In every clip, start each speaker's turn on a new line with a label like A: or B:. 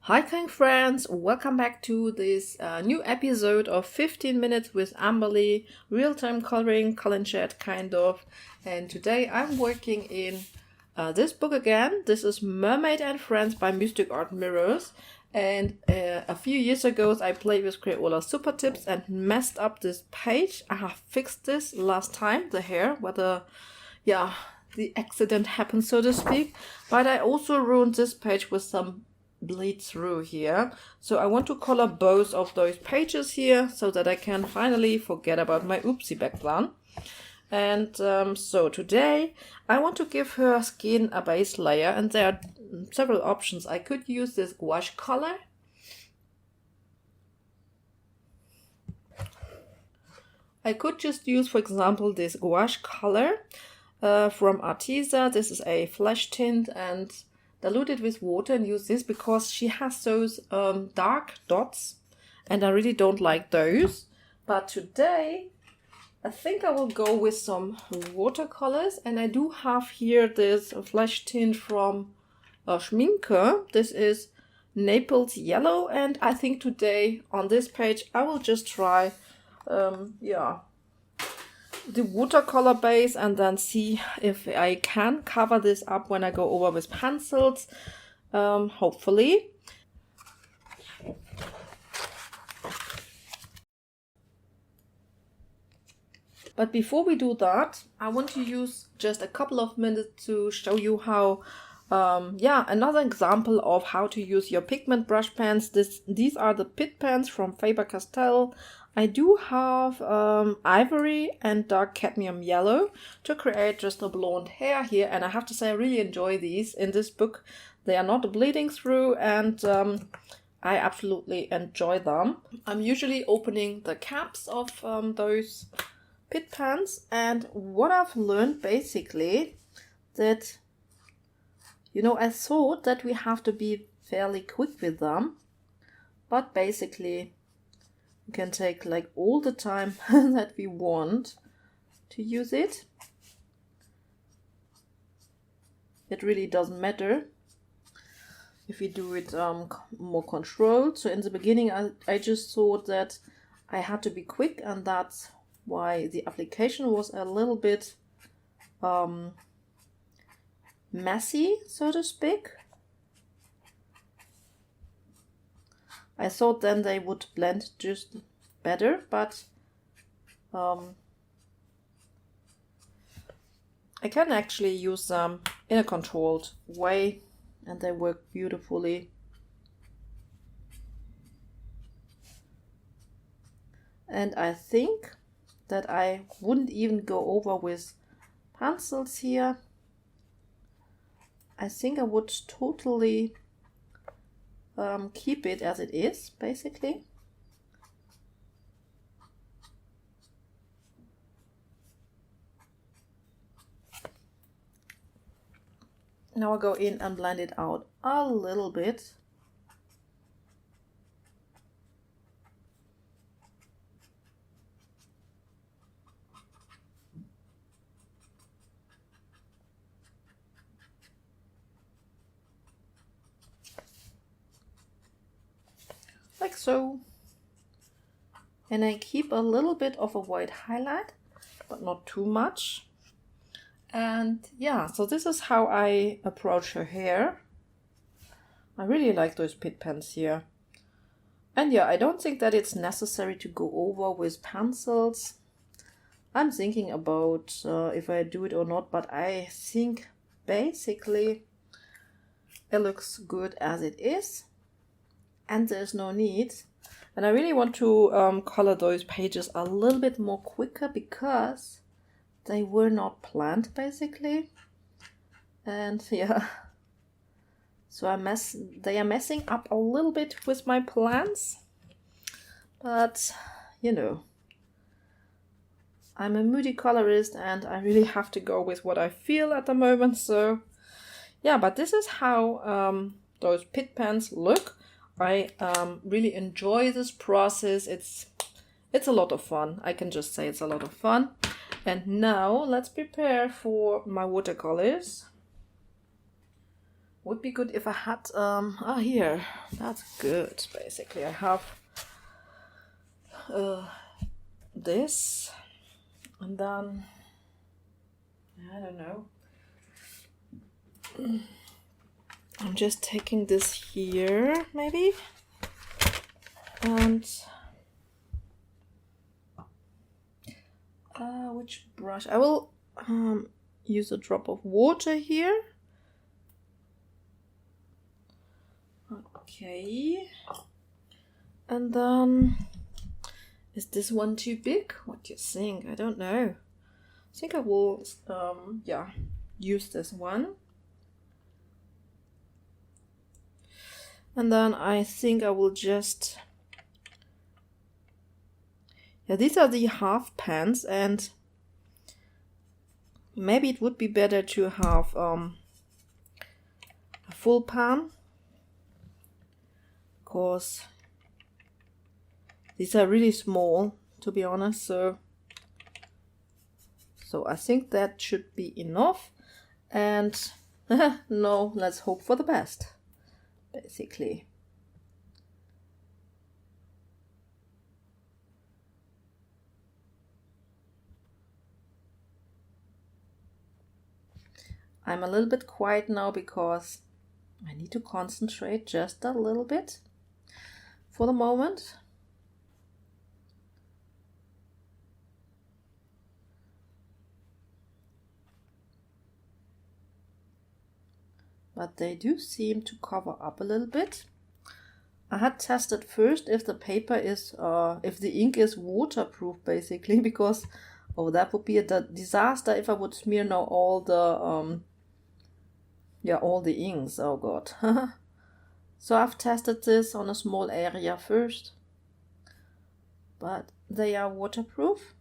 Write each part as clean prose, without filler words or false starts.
A: Hi kind friends, welcome back to this new episode of 15 minutes with Amberly, real-time coloring, color chat kind of. And today I'm working in this book again. This is Mermaid and Friends by MysticArtMirrors. And a few years ago I played with Crayola Super Tips and messed up this page. I have fixed this last time, the hair, whether, the accident happened, so to speak. But I also ruined this page with some bleed through here, so I want to color both of those pages here so that I can finally forget about my oopsie back then. And so today I want to give her skin a base layer, and there are several options. I could use this gouache color, I could just use, for example, this gouache color from Arteza. This is a flesh tint, and dilute it with water and use this because she has those dark dots and I really don't like those. But today I think I will go with some watercolors, and I do have here this flesh tint from Schminke. This is Naples Yellow, and I think today on this page I will just try the watercolor base and then see if I can cover this up when I go over with pencils, hopefully. But before we do that, I want to use just a couple of minutes to show you how another example of how to use your pigment brush pens. These are the Pitt Pens from Faber-Castell. I do have ivory and dark cadmium yellow to create just a blonde hair here, and I have to say I really enjoy these in this book. They are not bleeding through, and I absolutely enjoy them. I'm usually opening the caps of those Pitt Pens, and what I've learned basically that, I thought that we have to be fairly quick with them, but basically we can take like all the time that we want to use it. It really doesn't matter if we do it more controlled. So in the beginning I just thought that I had to be quick, and that's why the application was a little bit messy, so to speak. I thought then they would blend just better, but I can actually use them in a controlled way and they work beautifully. And I think that I wouldn't even go over with pencils here. I think I would totally keep it as it is, basically. Now I go in and blend it out a little bit. Like so. And I keep a little bit of a white highlight, but not too much. And so this is how I approach her hair. I really like those Pitt Pens here. And I don't think that it's necessary to go over with pencils. I'm thinking about if I do it or not, but I think basically it looks good as it is. And there's no need. And I really want to color those pages a little bit more quicker because they were not planned basically. And so they are messing up a little bit with my plans. But I'm a moody colorist and I really have to go with what I feel at the moment. So but this is how those Pitt Pens look. I really enjoy this process. It's a lot of fun. I can just say it's a lot of fun. And now let's prepare for my watercolors. would be good if I had, here, that's good, basically. I have this, and then, I don't know, I'm just taking this here, maybe, and which brush? I will use a drop of water here. Okay, and then, is this one too big? What do you think? I don't know. I think I will, yeah, use this one. And then I think I will just, yeah, these are the half pans, and maybe it would be better to have a full pan, because these are really small, to be honest, so I think that should be enough. And no, let's hope for the best, basically. I'm a little bit quiet now because I need to concentrate just a little bit for the moment. But they do seem to cover up a little bit. I had tested first if the paper is, if the ink is waterproof, basically, because, oh, that would be a disaster if I would smear now all the, all the inks, oh god. So I've tested this on a small area first, but they are waterproof.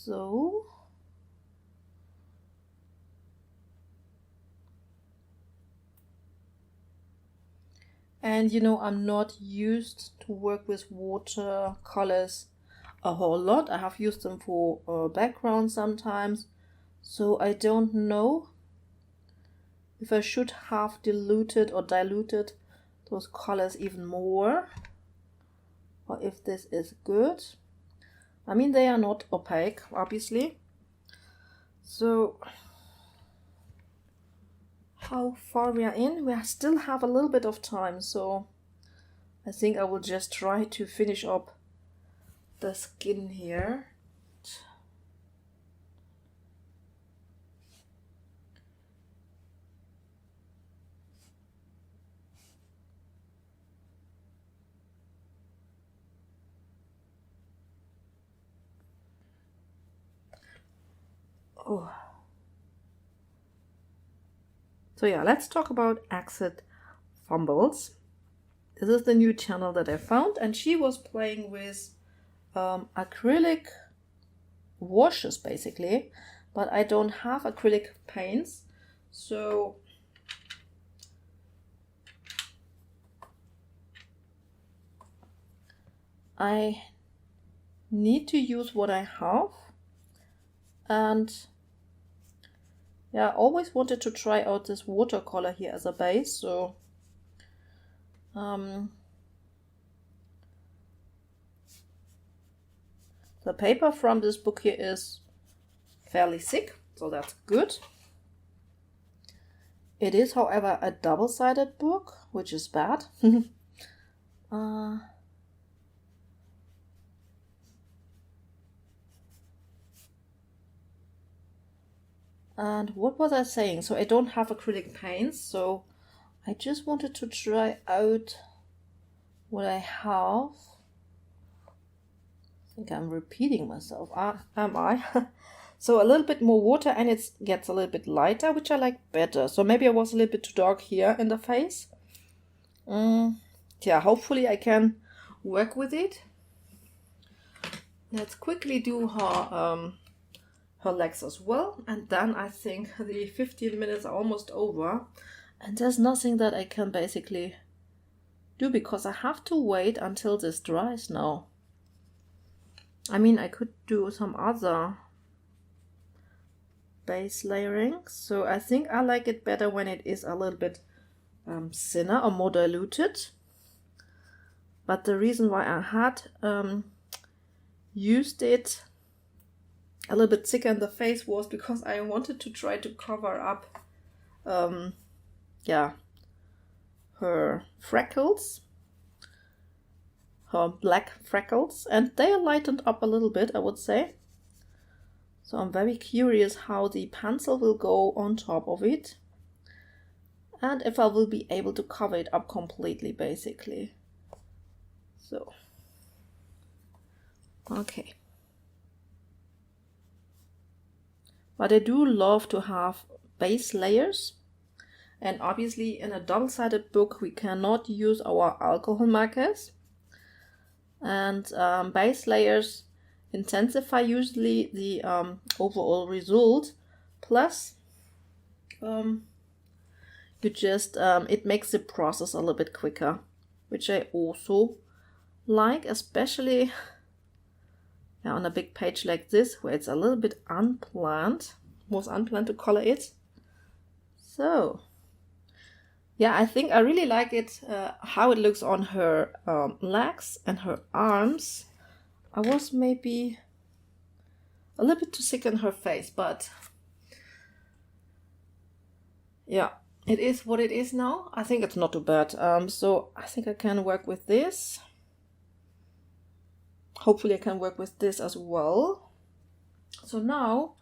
A: So, and you know, I'm not used to work with watercolors a whole lot. I have used them for background sometimes, so I don't know if I should have diluted those colors even more, or if this is good. I mean, they are not opaque, obviously. So, how far we are in? We still have a little bit of time, so I think I will just try to finish up the skin here. Oh. So yeah, let's talk about Exit Fumbles. This is the new channel that I found, and she was playing with acrylic washes, basically, but I don't have acrylic paints, so I need to use what I have. And yeah, I always wanted to try out this watercolor here as a base, so the paper from this book here is fairly thick, so that's good. It is, however, a double-sided book, which is bad. And what was I saying? So I don't have acrylic paints, so I just wanted to try out what I have. I think I'm repeating myself. Am I? So a little bit more water, and it gets a little bit lighter, which I like better. So maybe I was a little bit too dark here in the face. yeah, hopefully I can work with it. Let's quickly do her legs as well, and then I think the 15 minutes are almost over, and there's nothing that I can basically do because I have to wait until this dries now. I mean, I could do some other base layering, so I think I like it better when it is a little bit thinner or more diluted. But the reason why I had used it a little bit thicker in the face was because I wanted to try to cover up yeah, her freckles, her black freckles, and they are lightened up a little bit, I would say. So I'm very curious how the pencil will go on top of it and if I will be able to cover it up completely, basically. So, okay. But I do love to have base layers, and obviously in a double-sided book we cannot use our alcohol markers, and base layers intensify usually the overall result, plus you just it makes the process a little bit quicker, which I also like, especially on a big page like this where it's a little bit unplanned, most unplanned to color it. So yeah, I think I really like it, how it looks on her legs and her arms. I was maybe a little bit too thick in her face, but yeah, it is what it is now. I think it's not too bad. So I think I can work with this. Hopefully I can work with this as well. So now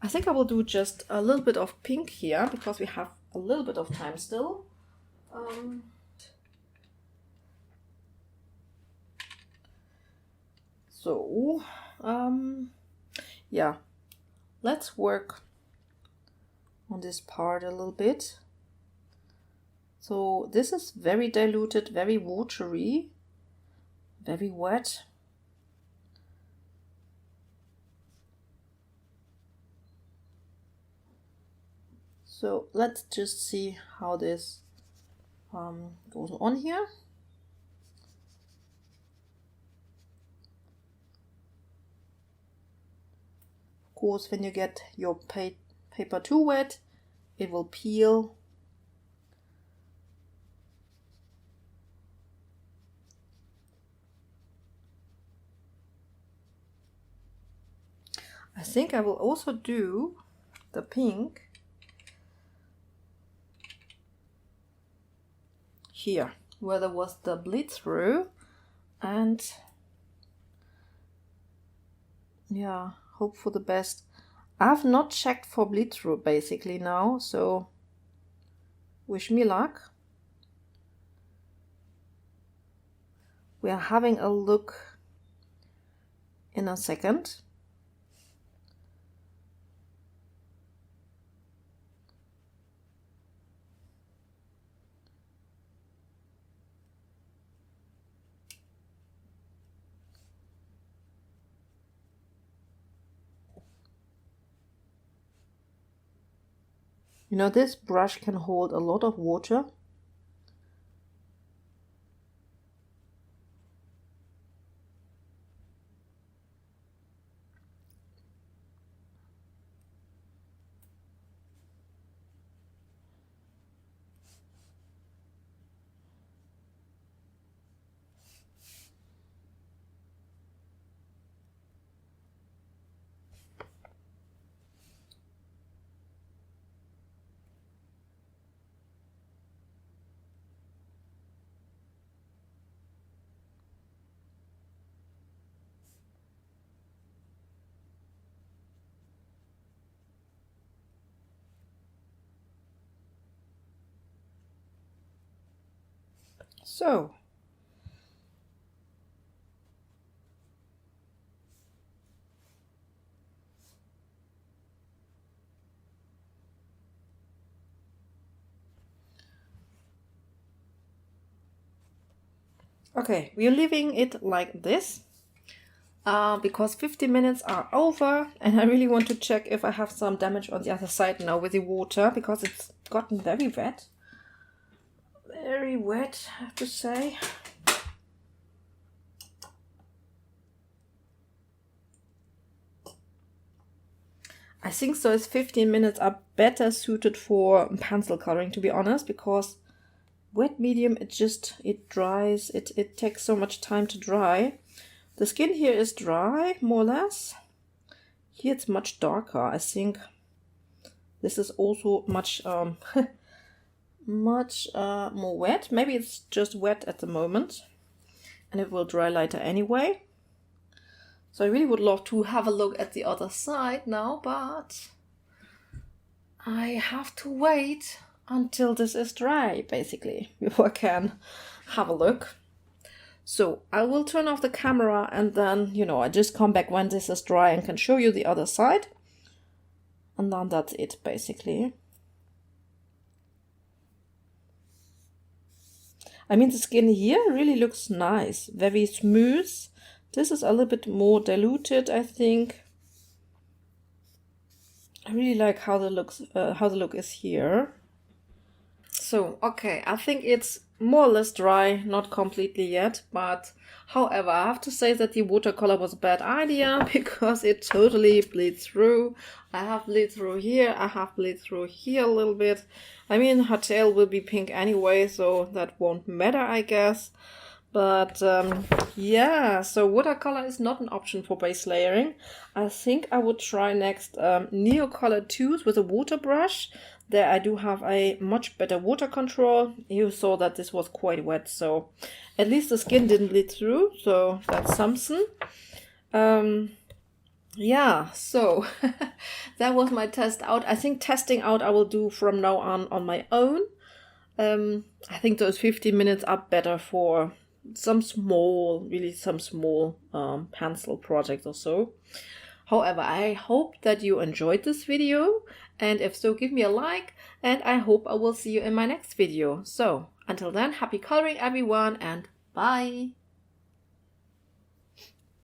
A: I think I will do just a little bit of pink here because we have a little bit of time still. Yeah, let's work on this part a little bit. So this is very diluted, very watery, very wet. So let's just see how this goes on here. Of course, when you get your paper too wet, it will peel. I think I will also do the pink here, where there was the bleed through, and yeah, hope for the best. I've not checked for bleed through basically now, so wish me luck. We are having a look in a second. You know, this brush can hold a lot of water. So Okay, we're leaving it like this because 50 minutes are over, and I really want to check if I have some damage on the other side now with the water, because it's gotten very wet. Very wet, I have to say. I think those 15 minutes are better suited for pencil coloring, to be honest, because wet medium, it dries, it takes so much time to dry. The skin here is dry, more or less. Here it's much darker. I think this is also much much more wet. Maybe it's just wet at the moment, and it will dry later anyway. So I really would love to have a look at the other side now, but I have to wait until this is dry, basically, before I can have a look. So I will turn off the camera, and then, you know, I just come back when this is dry and can show you the other side. And then that's it, basically. I mean, the skin here really looks nice, very smooth. This is a little bit more diluted, I think. I really like how the look is here. So, okay, I think it's more or less dry, not completely yet, but however, I have to say that the watercolor was a bad idea because it totally bleeds through. I have bleed through here, I have bleed through here a little bit. I mean, her tail will be pink anyway, so that won't matter, I guess. But yeah, so watercolor is not an option for base layering. I think I would try next Neocolor 2s with a water brush. There I do have a much better water control. You saw that this was quite wet, so at least the skin didn't bleed through, so that's something. Yeah, so that was my test out. I think testing out I will do from now on my own. I think those 15 minutes are better for some small pencil project or so. However, I hope that you enjoyed this video, and if so, give me a like, and I hope I will see you in my next video. So until then, happy coloring everyone, and bye!